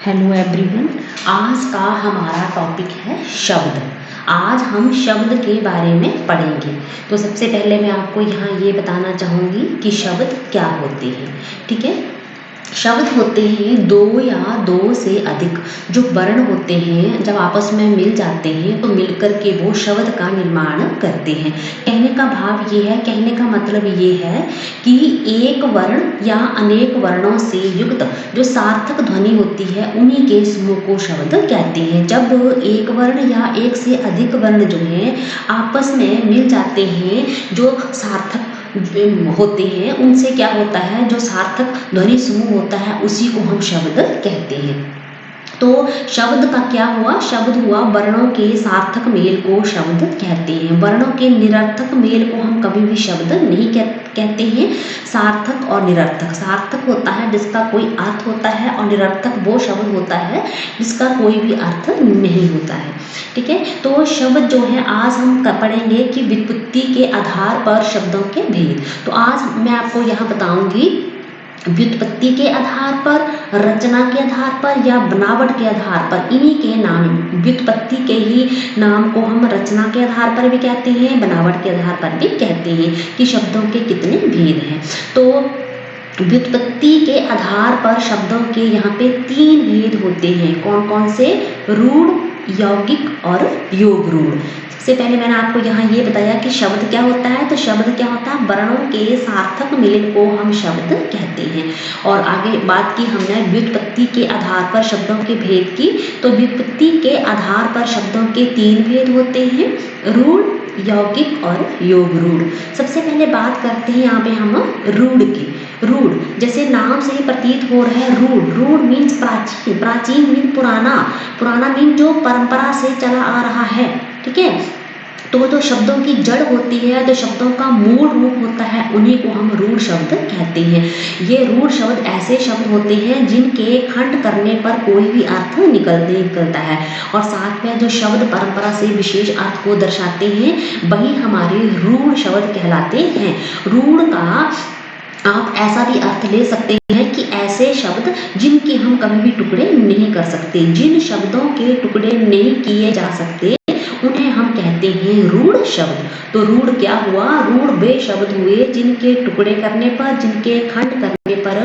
Hello everyone. आज का हमारा टॉपिक है शब्द। आज हम शब्द के बारे में पढ़ेंगे। तो सबसे पहले मैं आपको यहाँ ये बताना चाहूँगी कि शब्द क्या होते हैं। ठीक है, शब्द होते हैं दो या दो से अधिक जो वर्ण होते हैं, जब आपस में मिल जाते हैं तो मिलकर के वो शब्द का निर्माण करते हैं। कहने का भाव ये है, कहने का मतलब ये है कि एक वर्ण या अनेक वर्णों से युक्त जो सार्थक ध्वनि होती है उन्हीं के समूह को शब्द कहते हैं। जब एक वर्ण या एक से अधिक वर्ण जो हैं आपस में मिल जाते हैं, जो सार्थक होते हैं, उनसे क्या होता है, जो सार्थक ध्वनि समूह होता है उसी को हम शब्द कहते हैं। तो शब्द का क्या हुआ, शब्द हुआ वर्णों के सार्थक मेल को शब्द कहते हैं। वर्णों के निरर्थक मेल को हम कभी भी शब्द नहीं कहते हैं। सार्थक और निरर्थक, सार्थक होता है जिसका कोई अर्थ होता है और निरर्थक वो शब्द होता है जिसका कोई भी अर्थ नहीं होता है। ठीक है, तो शब्द जो है आज हम पढ़ेंगे कि व्युत्पत्ति के आधार पर शब्दों के भेद। तो आज मैं आपको यहाँ बताऊंगी व्युत्पत्ति के आधार पर, रचना के आधार पर या बनावट के आधार पर। इन्हीं के नाम, व्युत्पत्ति के ही नाम को हम रचना के आधार पर भी कहते हैं, बनावट के आधार पर भी कहते हैं कि शब्दों के कितने भेद हैं। तो व्युत्पत्ति के आधार पर शब्दों के यहाँ पे तीन भेद होते हैं। कौन कौन से? रूढ़, यौगिक और योग रूढ़। सबसे पहले मैंने आपको यहाँ ये बताया कि शब्द क्या होता है। तो शब्द क्या होता है, वर्णों के सार्थक मेल को हम शब्द कहते हैं। और आगे बात की हमने व्युत्पत्ति के आधार पर शब्दों के भेद की। तो व्युत्पत्ति के आधार पर शब्दों के तीन भेद होते हैं, रूढ़, यौगिक और योग रूढ़। सबसे पहले बात करते हैं यहाँ पे हम रूढ़ की। रूढ़ जैसे नाम से ही प्रतीत हो रहा है, रूढ़, रूढ़ मीन्स प्राचीन, प्राचीन मीन पुराना, पुराना मीन जो परंपरा से चला आ रहा है। ठीक है, तो जो शब्दों की जड़ होती है, जो शब्दों का मूल रूप होता है, उन्हीं को हम रूढ़ शब्द कहते हैं। ये रूढ़ शब्द ऐसे शब्द होते हैं जिनके खंड करने पर कोई भी अर्थ निकलता है और साथ में जो शब्द परंपरा से विशेष अर्थ को दर्शाते हैं वही हमारे रूढ़ शब्द कहलाते हैं। रूढ़ का आप ऐसा भी अर्थ ले सकते हैं कि ऐसे शब्द जिनके हम कभी भी टुकड़े नहीं कर सकते, जिन शब्दों के टुकड़े नहीं किए जा सकते उन्हें हम कहते हैं रूढ़ शब्द। तो रूढ़ क्या हुआ, रूढ़ वे शब्द हुए जिनके टुकड़े करने पर, जिनके खंड करने पर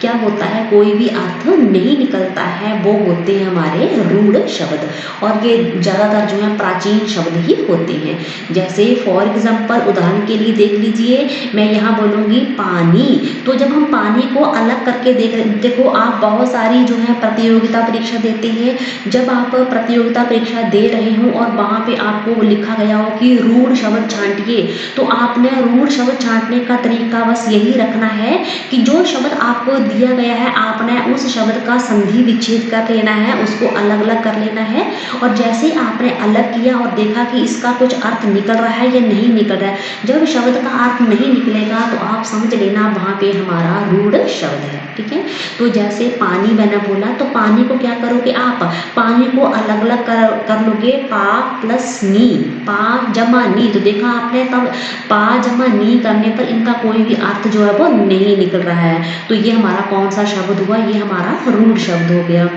क्या होता है, कोई भी अर्थ नहीं निकलता है, वो होते हैं हमारे रूढ़ शब्द। और ये ज़्यादातर जो है प्राचीन शब्द ही होते हैं। जैसे फॉर एग्जाम्पल, उदाहरण के लिए देख लीजिए, मैं यहाँ बोलूँगी पानी। तो जब हम पानी को अलग करके देखो, आप बहुत सारी जो है प्रतियोगिता परीक्षा देते हैं। जब आप प्रतियोगिता परीक्षा दे रहे हो और वहाँ पे आपको लिखा गया हो कि रूढ़ शब्द छांटिए, तो आपने रूढ़ शब्द छांटने का तरीका बस यही रखना है कि जो शब्द आपको दिया गया है आपने उस शब्द का संधि विच्छेद कर लेना है, उसको अलग अलग कर लेना है। और जैसे आपने अलग किया और देखा कि इसका कुछ अर्थ निकल रहा है या नहीं निकल रहा है, जब शब्द का अर्थ नहीं निकलेगा तो आप समझ लेना वहाँ पे हमारा रूढ़ शब्द है। ठीक है, तो जैसे पानी मैंने बोला, तो पानी को क्या करोगे आप, पानी को अलग अलग कर लोगे, पा प्लस नी, पा जमा नी। तो देखा आपने, तब पा जमा नी करने पर इनका कोई भी अर्थ जो है वो नहीं निकल रहा है। तो ये हमारा कौन सा शब्द हुआ, ये हमारा रूढ़ शब्द हो गया।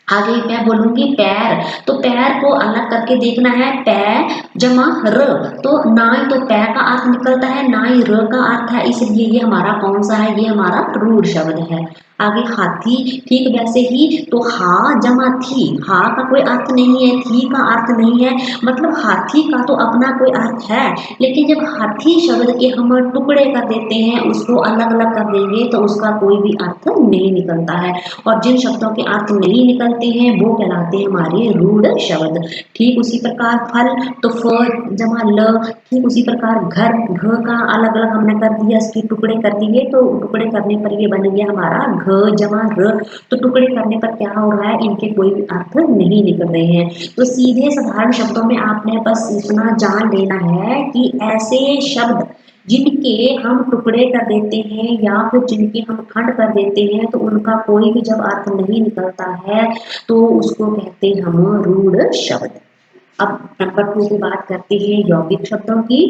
आगे मैं बोलूंगी पैर। तो पैर को अलग करके देखना है, पै जमा र। तो ना ही तो पै का अर्थ निकलता है ना ही र का अर्थ है, इसलिए ये हमारा कौन सा है, ये हमारा रूढ़ शब्द है। आगे हाथी, ठीक वैसे ही तो हा जमा थी, हा का कोई अर्थ नहीं है, थी का अर्थ नहीं है, मतलब हाथी का तो अपना कोई अर्थ है, लेकिन जब हाथी शब्द के हम टुकड़े कर देते हैं, उसको अलग अलग कर देंगे तो उसका कोई भी अर्थ नहीं निकलता है। और जिन शब्दों के अर्थ नहीं निकलते हैं वो कहलाते हैं हमारे रूढ़ शब्द। ठीक उसी प्रकार फल, तो फ जमा ल। ठीक उसी प्रकार घर, घ का अलग अलग हमने कर दिया, इसके टुकड़े कर दिए, तो टुकड़े करने पर ये बन गया हमारा घ जमा र। तो टुकड़े करने पर क्या हो रहा है, इनके कोई भी अर्थ नहीं निकल रहे हैं। तो सीधे साधारण शब्दों में आपने बस इतना जान लेना है कि ऐसे शब्द जिनके हम टुकड़े कर देते हैं या फिर जिनके हम खंड कर देते हैं तो उनका कोई भी जब अर्थ नहीं निकलता है तो उसको कहते हैं हम रूढ़ शब्द। अब नंबर 2 की बात करते हैं यौगिक शब्दों की।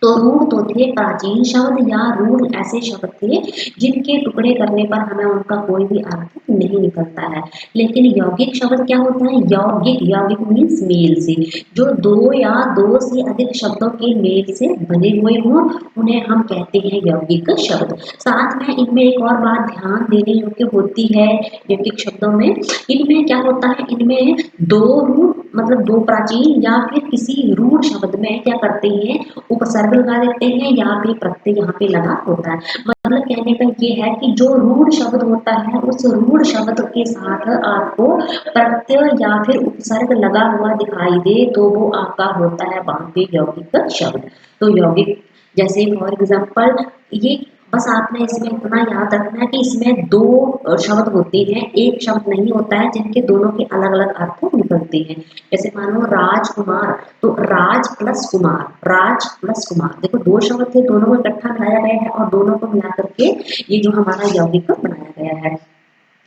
तो रूढ़ तो थे प्राचीन शब्द या रूढ़ ऐसे शब्द थे जिनके टुकड़े करने पर हमें उनका कोई भी अर्थ नहीं निकलता है। लेकिन यौगिक शब्द क्या होता है? यौगिक, यौगिक मीन्स मेल से, जो दो या दो से अधिक शब्दों के मेल से बने हुए हों उन्हें हम कहते हैं यौगिक शब्द। साथ में इनमें एक और बात ध्यान देने योग्य होती है यौगिक शब्दों में, इनमें क्या होता है, इनमें दो रूढ़ मतलब दो प्राचीन या फिर किसी रूढ़ शब्द में क्या करते हैं, उपसर्ग लगा देते हैं या फिर प्रत्यय यहाँ पे लगा होता है। मतलब कहने का ये है कि जो रूढ़ शब्द होता है उस रूढ़ शब्द के साथ आपको प्रत्यय या फिर उपसर्ग लगा हुआ दिखाई दे तो वो आपका होता है वहां पे यौगिक शब्द। तो यौगिक जैसे फॉर एग्जाम्पल ये, बस आपने इसमें इतना याद रखना है कि इसमें दो शब्द होते हैं, एक शब्द नहीं होता है जिनके दोनों के अलग अलग अर्थ निकलते हैं। जैसे मानो राजकुमार, तो राज प्लस कुमार, राज प्लस कुमार, देखो दो शब्द थे, दोनों को इकट्ठा मिलाया गया है और दोनों को मिला करके ये जो हमारा यौगिक बनाया गया है।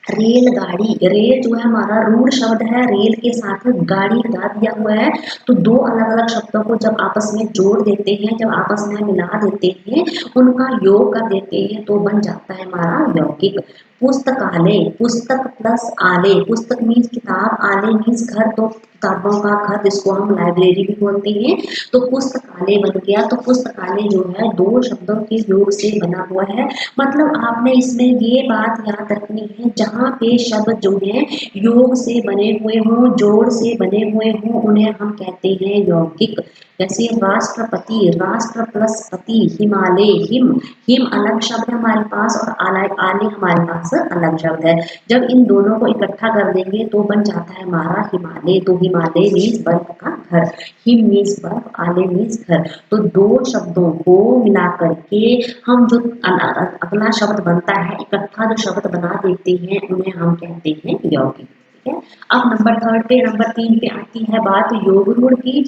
रेलगाड़ी, रेल जो है हमारा रूढ़ शब्द है, रेल के साथ गाड़ी लगा दिया हुआ है, तो दो अलग अलग शब्दों को जब आपस में जोड़ देते हैं, जब आपस में मिला देते हैं, उनका योग कर देते हैं तो बन जाता है हमारा यौगिक। पुस्तकालय, पुस्तक प्लस आलय, पुस्तक मीन्स किताब, आलय मीन्स घर, तो किताबों का घर जिसको हम लाइब्रेरी भी बोलते हैं, तो पुस्तकालय बन गया। तो पुस्तकालय जो है दो शब्दों के योग से बना हुआ है। मतलब आपने इसमें ये बात याद रखनी है, जहाँ पे शब्द जो है योग से बने हुए हों, जोड़ से बने हुए हों, उन्हें हम कहते हैं यौगिक। जैसे राष्ट्रपति, राष्ट्र प्लस पति, हिमालय, हिम, हिम अलग शब्द है हमारे पास और आलय, आले हमारे पास अलग शब्द है। जब इन दोनों को इकट्ठा कर देंगे तो बन जाता है हमारा हिमालय। तो हिमालय मीन्स बर्फ का घर, हिम मीन्स बर्फ, आले मीन्स घर। तो दो शब्दों को मिला करके हम जो अगला शब्द बनता है, इकट्ठा जो शब्द बना देते हैं उन्हें हम कहते हैं यौगिक। ठीक है। अब नंबर थर्ड पे, नंबर 3 पे आती है बात योग रूढ़ की।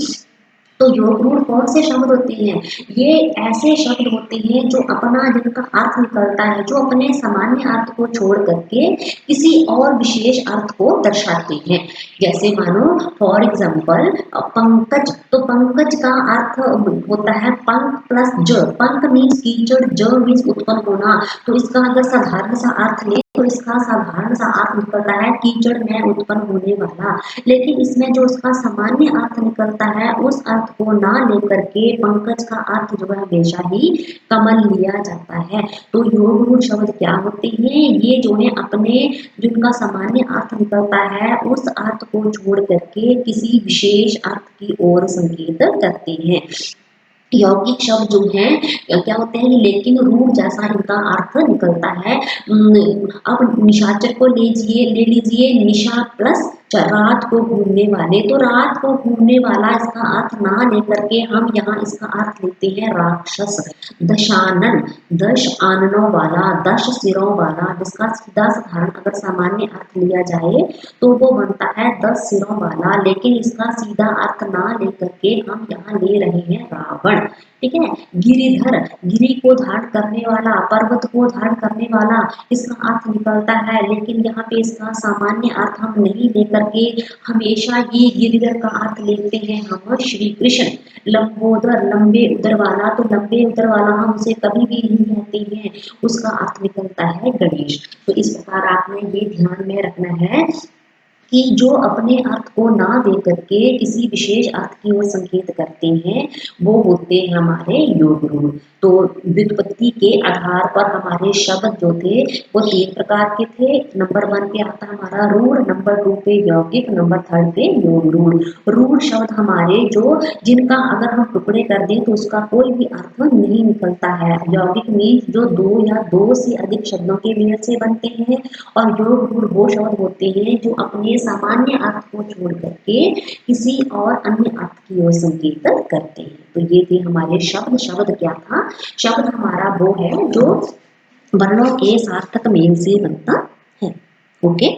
तो योग रूढ़ कौन से शब्द होते हैं? ये ऐसे शब्द होते हैं जो अपना जिनका अर्थ निकलता है, जो अपने सामान्य अर्थ को छोड़ करके किसी और विशेष अर्थ को दर्शाते हैं। जैसे मानो फॉर एग्जाम्पल पंकज, तो पंकज का अर्थ होता है पंक प्लस ज, पंक मीन्स कीचड़, ज मीन्स उत्पन्न होना। तो इसका अगर साधारण सा अर्थ ले तो इसका साधारण सा अर्थ निकलता है कीचड़ में उत्पन्न होने वाला। लेकिन इसमें जो उसका सामान्य अर्थ निकलता है उस अर्थ को ना लेकर के पंकज का अर्थ जो है हमेशा ही कमल लिया जाता है। तो योग रूढ़ शब्द क्या होते हैं? ये जो है अपने जिनका सामान्य अर्थ निकलता है उस अर्थ को छोड़ करके किसी विशेष अर्थ की ओर संकेत करते हैं। यौगिक शब्द जो है क्या होते हैं, लेकिन रूढ़ जैसा इनका अर्थ निकलता है। अब निशाचर को ले लीजिए, निशा प्लस रात को घूमने वाले, तो रात को घूमने वाला इसका अर्थ ना लेकर के हम यहाँ इसका अर्थ लेते हैं राक्षस। दशानन, दश आननों वाला, दश सिरों वाला, जिसका सीधा साधारण अगर सामान्य अर्थ लिया जाए तो वो बनता है 10 सिरों वाला, लेकिन इसका सीधा अर्थ ना लेकर के हम यहाँ ले रहे हैं रावण। ठीक है। गिरिधर, गिरी को धारण करने वाला, पर्वत को धारण करने वाला, इसका अर्थ निकलता है, लेकिन यहाँ पे इसका सामान्य अर्थ हम नहीं लेकर के हमेशा ही गिरिधर का अर्थ लेते हैं हम श्री कृष्ण। लंबोदर, लंबे उदर वाला, तो लंबे उदर वाला हम उसे कभी भी नहीं कहते हैं, उसका अर्थ निकलता है गणेश। तो इस प्रकार आपने ये ध्यान में रखना है कि जो अपने अर्थ को ना दे करके किसी विशेष अर्थ की ओर संकेत करते हैं वो होते हैं हमारे योग रूढ़। तो व्युत्पत्ति के आधार पर हमारे शब्द जो थे वो 3 प्रकार के थे। नंबर 1 पे आता है हमारा रूढ़, नंबर 2 पे यौगिक, नंबर 3 पे योग रूढ़। रूढ़ शब्द हमारे जो जिनका अगर हम टुकड़े कर दें तो उसका कोई भी अर्थ नहीं निकलता है। यौगिक मीन्स जो दो या दो से अधिक शब्दों के मेल से बनते हैं, और योग रूढ़ वो शब्द होते हैं जो अपने सामान्य अर्थ को छोड़ करके किसी और अन्य अर्थ की ओर संकेत करते हैं। तो ये थे हमारे शब्द। शब्द क्या था? शब्द हमारा वो है जो वर्णों के सार्थक मेल से बनता है। ओके।